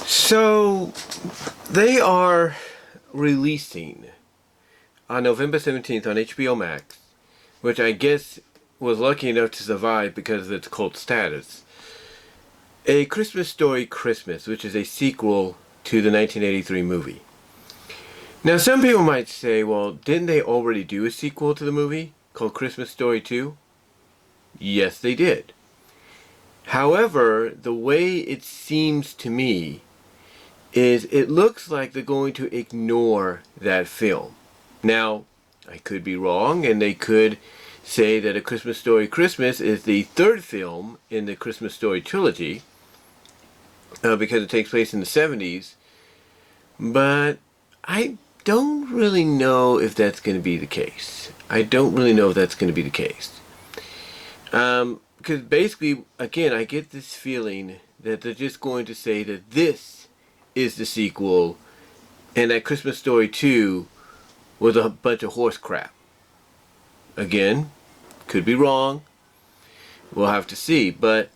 So they are releasing on November 17th on HBOMax, which I guess was lucky enough to survive because of its cult status, A Christmas Story Christmas, which is a sequel to the 1983 movie. Now some people might say, well, didn't they already do a sequel to the movie called Christmas Story 2? Yes, they did. However, the way it seems to me is it looks like they're going to ignore that film. Now, I could be wrong, and they could say that A Christmas Story Christmas is the third film in the Christmas Story trilogy, because it takes place in the 70s, but I don't really know if that's going to be the case. Because basically, again, I get this feeling that they're just going to say that this is the sequel, and that Christmas Story 2 was a bunch of horse crap. Again, could be wrong. We'll have to see. But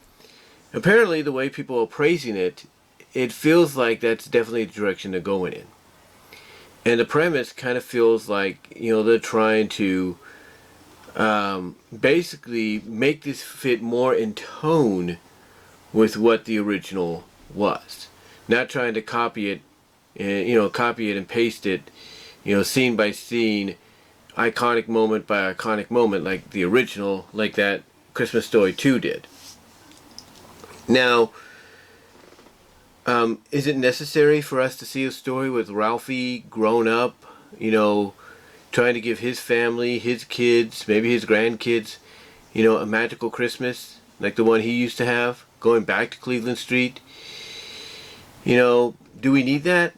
apparently, the way people are praising it, it feels like that's definitely the direction they're going in. And the premise kind of feels like, they're trying to basically make this fit more in tone with what the original was. Not trying to copy it and paste it, scene by scene, iconic moment by iconic moment, like the original, like that Christmas Story 2 did. Now, is it necessary for us to see a story with Ralphie grown up, trying to give his family, his kids, maybe his grandkids, a magical Christmas like the one he used to have, going back to Cleveland Street? Do we need that?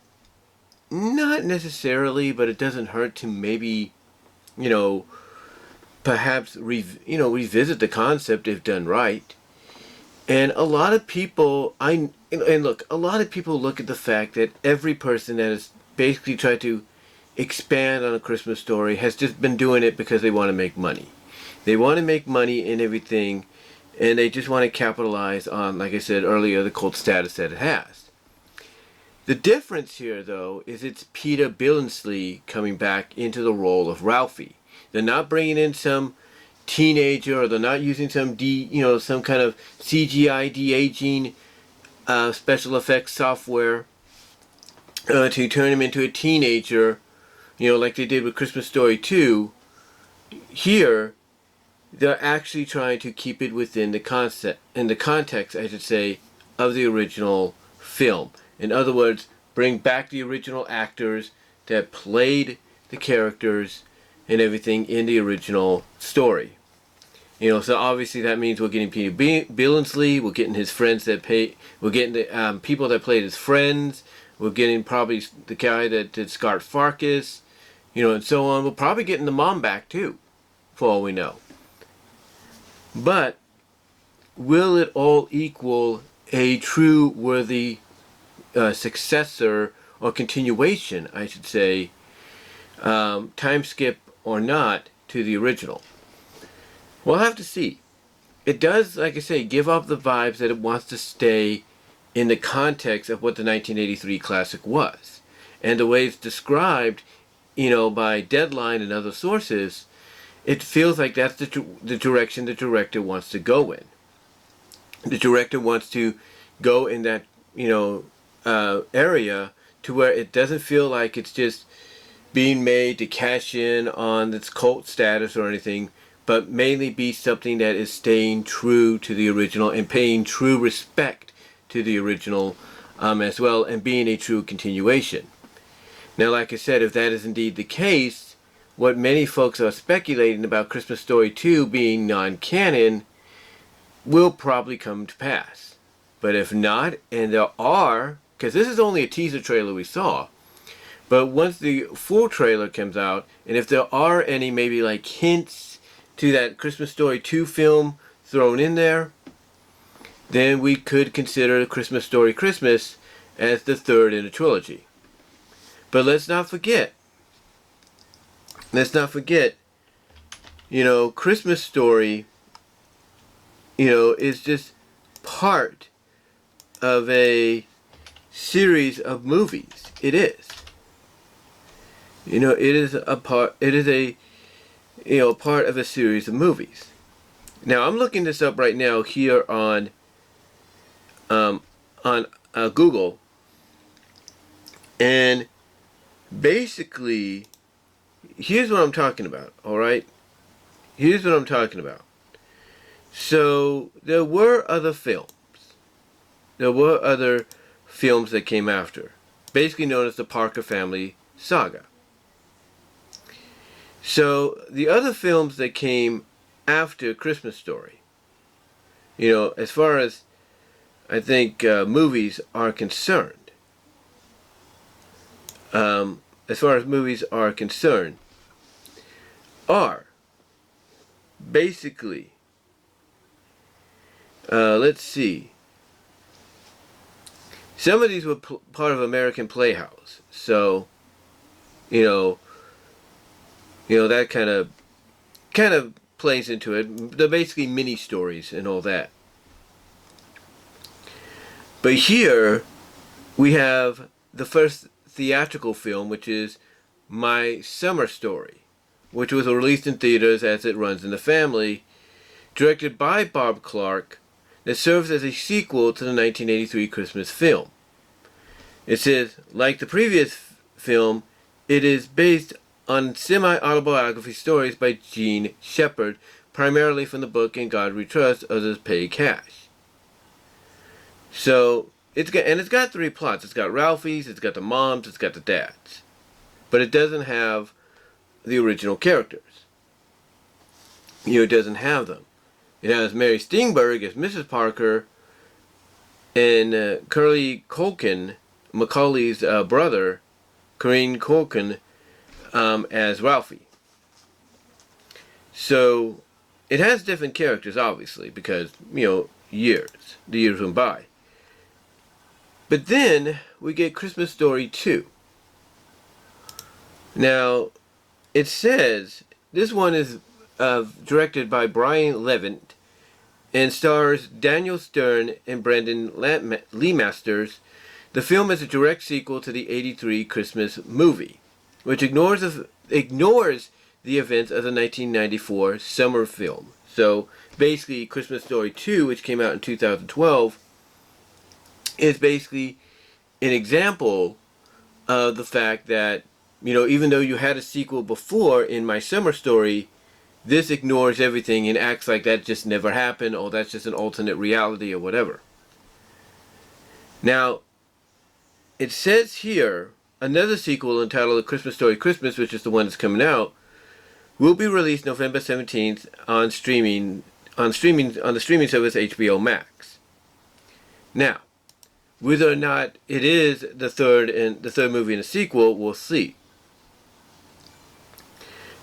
Not necessarily, but it doesn't hurt to maybe, perhaps revisit the concept if done right. And a lot of people, a lot of people look at the fact that every person that has basically tried to expand on A Christmas Story has just been doing it because they want to make money. They want to make money in everything, and they just want to capitalize on, like I said earlier, the cult status that it has. The difference here, though, is it's Peter Billingsley coming back into the role of Ralphie. They're not bringing in some teenager, or they're not using some kind of CGI de-aging special effects software to turn him into a teenager, like they did with Christmas Story 2. Here, they're actually trying to keep it within the context, I should say, of the original film. In other words, bring back the original actors that played the characters and everything in the original story. So obviously that means we're getting Peter Billingsley, we're getting his friends we're getting the people that played his friends, we're getting probably the guy that did Scar Farkas, and so on. We're probably getting the mom back too, for all we know. But will it all equal a true worthy successor or continuation, I should say, time skip or not, to the original? We'll have to see. It does, like I say, give off the vibes that it wants to stay in the context of what the 1983 classic was. And the way it's described, by Deadline and other sources, it feels like that's the direction the director wants to go in. The director wants to go in that, area to where it doesn't feel like it's just being made to cash in on its cult status or anything, but mainly be something that is staying true to the original and paying true respect to the original as well, and being a true continuation. Now, like I said, if that is indeed the case, what many folks are speculating about Christmas Story 2 being non-canon will probably come to pass. But if not, and there are, because this is only a teaser trailer we saw, but once the full trailer comes out, and if there are any maybe like hints to that Christmas Story 2 film thrown in there, then we could consider Christmas Story Christmas as the third in the trilogy. But let's not forget, Christmas Story, is just part of a series of movies. It is. It is a part. It is a part of a series of movies. Now I'm looking this up right now here on Google, and basically, here's what I'm talking about. All right, here's what I'm talking about. So there were other films. There were other films that came after, basically known as the Parker family saga. So the other films that came after Christmas Story, as far as I think movies are concerned, are basically, let's see. Some of these were part of American Playhouse, so that kind of plays into it. They're basically mini stories and all that. But here we have the first theatrical film, which is My Summer Story, which was released in theaters as It Runs in the Family, directed by Bob Clark, that serves as a sequel to the 1983 Christmas film. It says, like the previous film, it is based on semi-autobiography stories by Gene Shepard, primarily from the book In God We Trust, Others Pay Cash. So, it's got three plots. It's got Ralphie's, it's got the mom's, it's got the dad's. But it doesn't have the original characters. It doesn't have them. It has Mary Steenburgen as Mrs. Parker, and Curly Culkin, Macaulay's brother, Corinne Culkin, as Ralphie. So it has different characters, obviously, because the years went by. But then we get Christmas Story 2. Now it says this one is directed by Brian Levant and stars Daniel Stern and Brendan Lee Masters. The film is a direct sequel to the '83 Christmas movie, which ignores the events of the 1994 summer film. So basically, Christmas Story 2, which came out in 2012, is basically an example of the fact that, even though you had a sequel before in My Summer Story, this ignores everything and acts like that just never happened, or that's just an alternate reality or whatever. Now, it says here, another sequel entitled A Christmas Story Christmas, which is the one that's coming out, will be released November 17th on the streaming service HBOMax. Now, whether or not it is the third movie in a sequel, we'll see.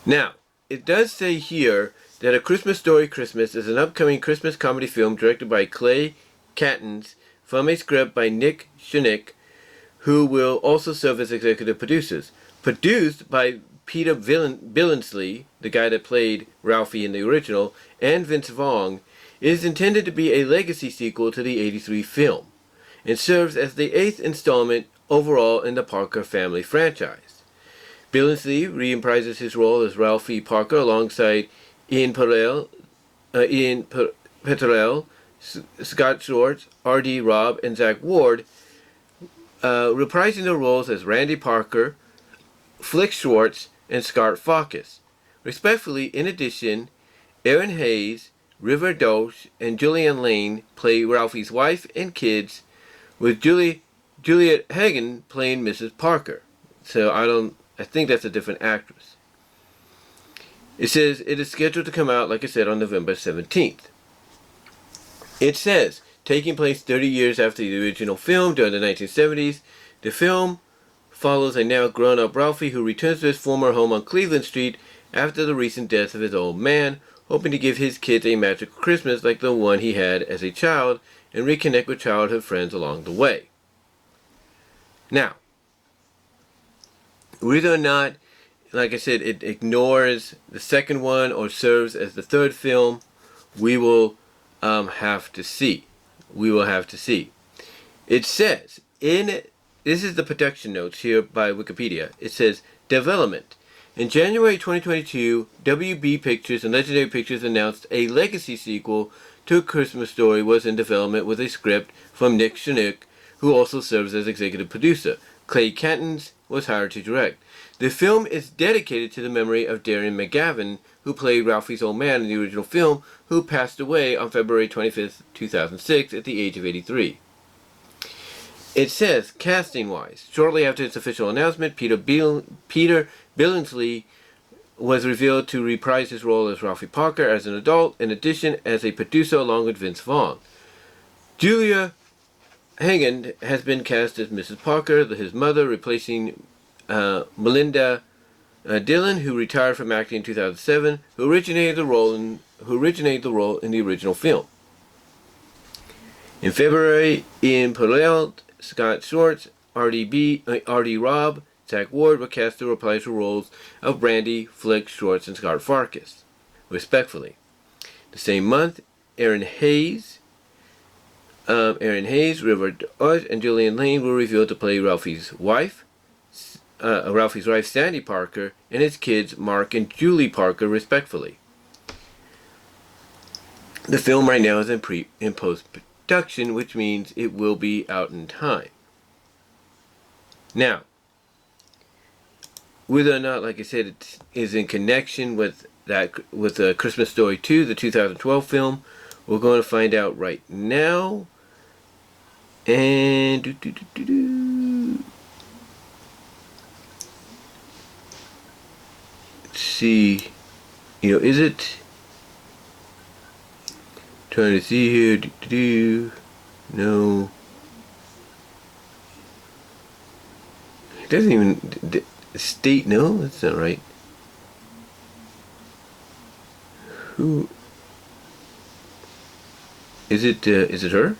Now, it does say here that A Christmas Story Christmas is an upcoming Christmas comedy film directed by Clay Cattins from a script by Nick Shunick, who will also serve as executive producers. Produced by Peter Billingsley, the guy that played Ralphie in the original, and Vince Vaughn, it is intended to be a legacy sequel to the '83 film, and serves as the 8th installment overall in the Parker family franchise. Billingsley reprises his role as Ralphie Parker alongside Ian Peterell, Scott Schwartz, R.D. Robb, and Zach Ward, reprising their roles as Randy Parker, Flick Schwartz, and Scott Farkas, respectively. In addition, Aaron Hayes, River Dosh, and Julianne Lane play Ralphie's wife and kids, with Juliet Hagen playing Mrs. Parker. So I think that's a different actress. It says it is scheduled to come out, like I said, on November 17th. It says, taking place 30 years after the original film during the 1970s, the film follows a now grown-up Ralphie who returns to his former home on Cleveland Street after the recent death of his old man, hoping to give his kids a magical Christmas like the one he had as a child and reconnect with childhood friends along the way. Now, whether or not, like I said, it ignores the second one or serves as the third film, we will have to see. We will have to see. It says, This is the production notes here by Wikipedia. It says development. In January 2022, WB Pictures and Legendary Pictures announced a legacy sequel to A Christmas Story was in development with a script from Nick Chinook, who also serves as executive producer. Clay Cantons was hired to direct. The film is dedicated to the memory of Darren McGavin, who played Ralphie's old man in the original film, who passed away on February 25th, 2006 at the age of 83. It says, casting-wise, shortly after its official announcement, Peter Billingsley was revealed to reprise his role as Ralphie Parker as an adult, in addition as a producer along with Vince Vaughn. Julia Hagen has been cast as Mrs. Parker, his mother, replacing Melinda Dillon, who retired from acting in 2007, who originated the role in the original film. In February, Ian Perel, Scott Schwartz, R.D. Robb, Zach Ward were cast to reprise the roles of Brandy, Flick, Schwartz, and Scott Farkas, respectively. The same month, Aaron Hayes, River Dodge, and Julian Lane were revealed to play Ralphie's wife, Sandy Parker, and his kids, Mark and Julie Parker, respectively. The film right now is in post-production, which means it will be out in time. Now, whether or not, like I said, it is in connection with Christmas Story 2, the 2012 film, we're going to find out right now. And let's see, is it? Trying to see here. No. It doesn't even state. No, that's not right. Who is it? Is it her?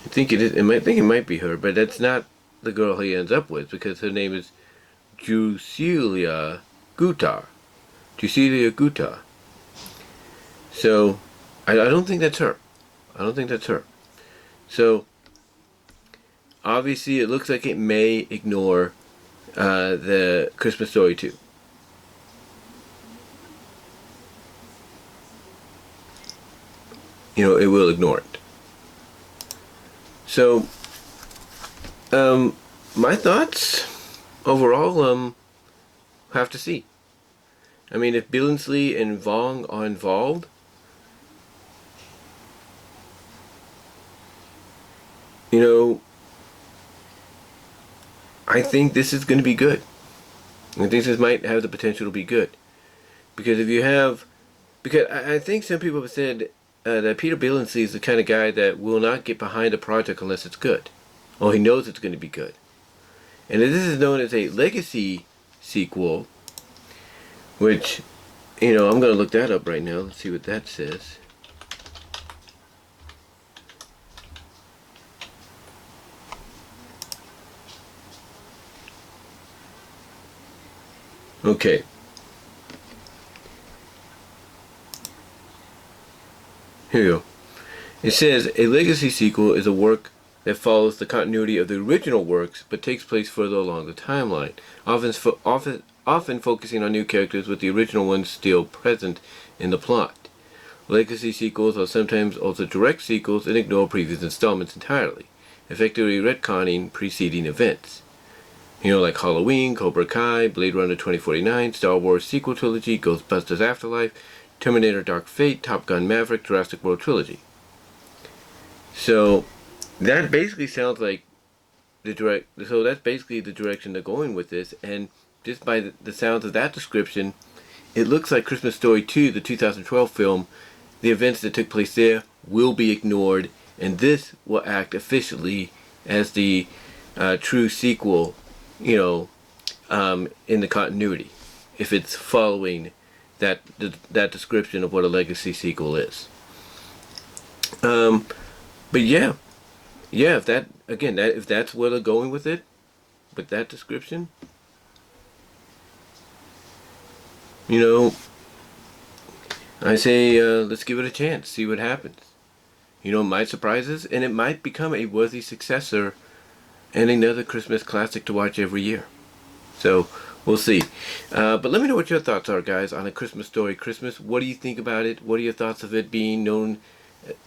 I think it is. I think it might be her, but that's not the girl he ends up with, because her name is Jusilia Gutar. So, I don't think that's her. So, obviously, it looks like it may ignore the Christmas Story 2. It will ignore it. So, my thoughts overall, have to see. I mean, if Billingsley and Vaughn are involved, I think this is going to be good. I think this might have the potential to be good. Because I think some people have said that Peter Billingsley is the kind of guy that will not get behind a project unless it's good. Or he knows it's going to be good. And this is known as a legacy sequel, which, I'm going to look that up right now. Let's see what that says. Okay. Here we go. It says, a legacy sequel is a work that follows the continuity of the original works, but takes place further along the timeline, often focusing on new characters with the original ones still present in the plot. Legacy sequels are sometimes also direct sequels and ignore previous installments entirely, effectively retconning preceding events. Like Halloween, Cobra Kai, Blade Runner 2049, Star Wars sequel trilogy, Ghostbusters Afterlife, Terminator Dark Fate, Top Gun Maverick, Jurassic World trilogy. So, that basically sounds like that's basically the direction they're going with this, and just by the sounds of that description, it looks like Christmas Story 2, the 2012 film, the events that took place there will be ignored, and this will act officially as the true sequel, in the continuity, if it's following that description of what a legacy sequel is. But yeah, if that's where they're going with it, with that description, I say let's give it a chance, see what happens. You know, it might surprise us, and it might become a worthy successor and another Christmas classic to watch every year. So, we'll see. But let me know what your thoughts are, guys, on A Christmas Story Christmas. What do you think about it? What are your thoughts of it being known,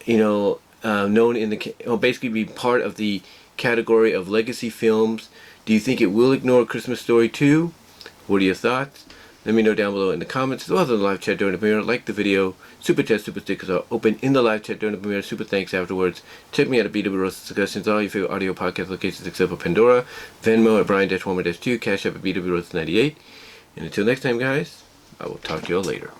known in the, basically be part of the category of legacy films? Do you think it will ignore Christmas Story 2? What are your thoughts? Let me know down below in the comments, as well as in the live chat during the premiere. Like the video, super chat, super stickers are open in the live chat during the premiere. Super thanks afterwards. Check me out at BW Roast Discussions, all your favorite audio podcast locations except for Pandora, Venmo at Brian-Warmer-2, Cash App at BW Roast 98. And until next time, guys, I will talk to you all later.